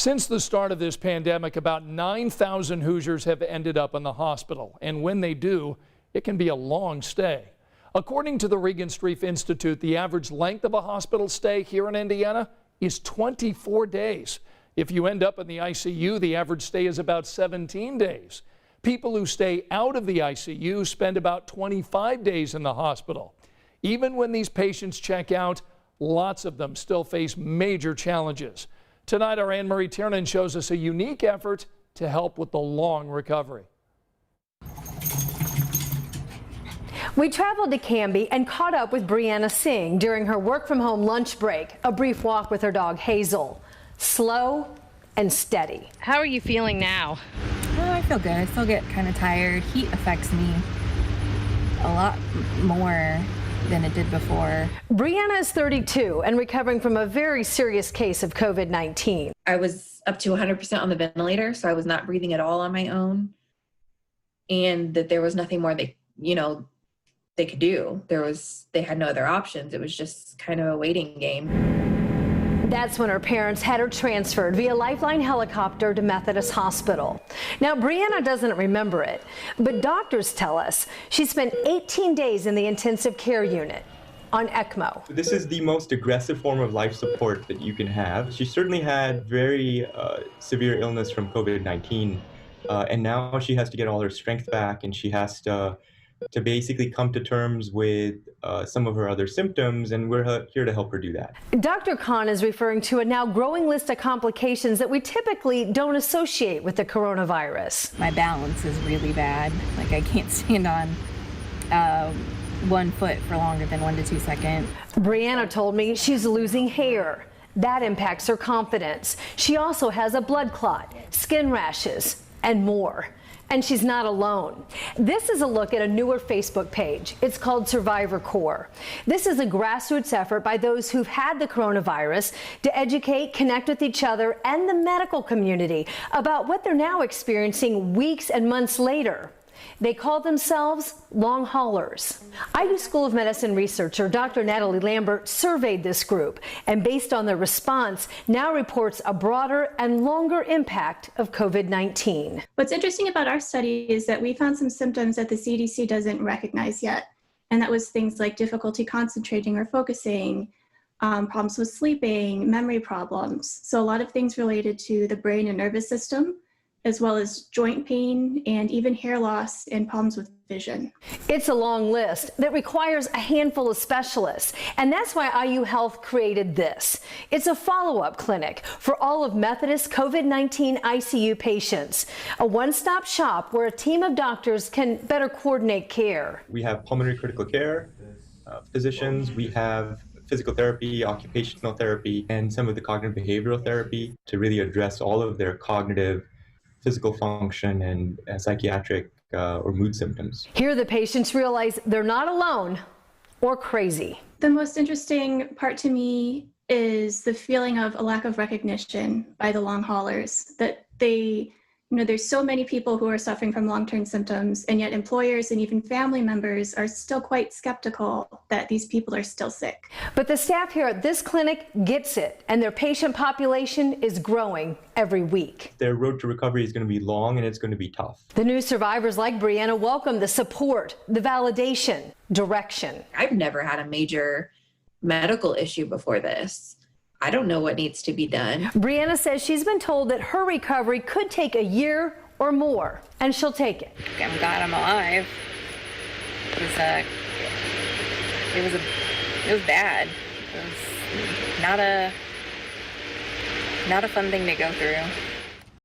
Since the start of this pandemic, about 9,000 Hoosiers have ended up in the hospital. And when they do, it can be a long stay. According to the Regan Streif Institute, the average length of a hospital stay here in Indiana is 24 days. If you end up in the ICU, the average stay is about 17 days. People who stay out of the ICU spend about 25 days in the hospital. Even when these patients check out, lots of them still face major challenges. Tonight, our Anne Marie Tiernan shows us a unique effort to help with the long recovery. We traveled to Camby and caught up with Brianna Singh during her work-from-home lunch break, a brief walk with her dog Hazel. Slow and steady. How are you feeling now? Oh, I feel good. I still get kind of tired. Heat affects me a lot more than it did before. Brianna is 32 and recovering from a very serious case of COVID-19. I was up to 100% on the ventilator, so I was not breathing at all on my own. And that there was nothing more they could do. They had no other options. It was just kind of a waiting game. That's when her parents had her transferred via Lifeline helicopter to Methodist Hospital. Now, Brianna doesn't remember it, but doctors tell us she spent 18 days in the intensive care unit on ECMO. This is the most aggressive form of life support that you can have. She certainly had very severe illness from COVID-19, and now she has to get all her strength back, and she has to basically come to terms with some of her other symptoms, and we're here to help her do that. Dr. Khan is referring to a now growing list of complications that we typically don't associate with the coronavirus. My balance is really bad. Like, I can't stand on one foot for longer than 1 to 2 seconds. Brianna told me she's losing hair. That impacts her confidence. She also has a blood clot, skin rashes, and more. And she's not alone. This is a look at a newer Facebook page. It's called Survivor Corps. This is a grassroots effort by those who've had the coronavirus to educate, connect with each other and the medical community about what they're now experiencing weeks and months later. They call themselves long haulers. IU School of Medicine researcher Dr. Natalie Lambert surveyed this group and based on their response now reports a broader and longer impact of COVID-19. What's interesting about our study is that we found some symptoms that the CDC doesn't recognize yet. And that was things like difficulty concentrating or focusing, problems with sleeping, memory problems. So a lot of things related to the brain and nervous system, as well as joint pain and even hair loss and problems with vision. It's a long list that requires a handful of specialists, and that's why IU Health created this. It's a follow-up clinic for all of Methodist COVID-19 ICU patients, a one-stop shop where a team of doctors can better coordinate care. We have pulmonary critical care physicians, we have physical therapy, occupational therapy, and some of the cognitive behavioral therapy to really address all of their cognitive, physical function and psychiatric or mood symptoms. Here the patients realize they're not alone or crazy. The most interesting part to me is the feeling of a lack of recognition by the long haulers, that there's so many people who are suffering from long-term symptoms, and yet employers and even family members are still quite skeptical that these people are still sick. But the staff here at this clinic gets it, and their patient population is growing every week. Their road to recovery is going to be long and it's going to be tough. The new survivors like Brianna welcome the support, the validation, direction. I've never had a major medical issue before this. I don't know what needs to be done. Brianna says she's been told that her recovery could take a year or more, and she'll take it. I'm glad I'm alive. It was bad. It was not a fun thing to go through.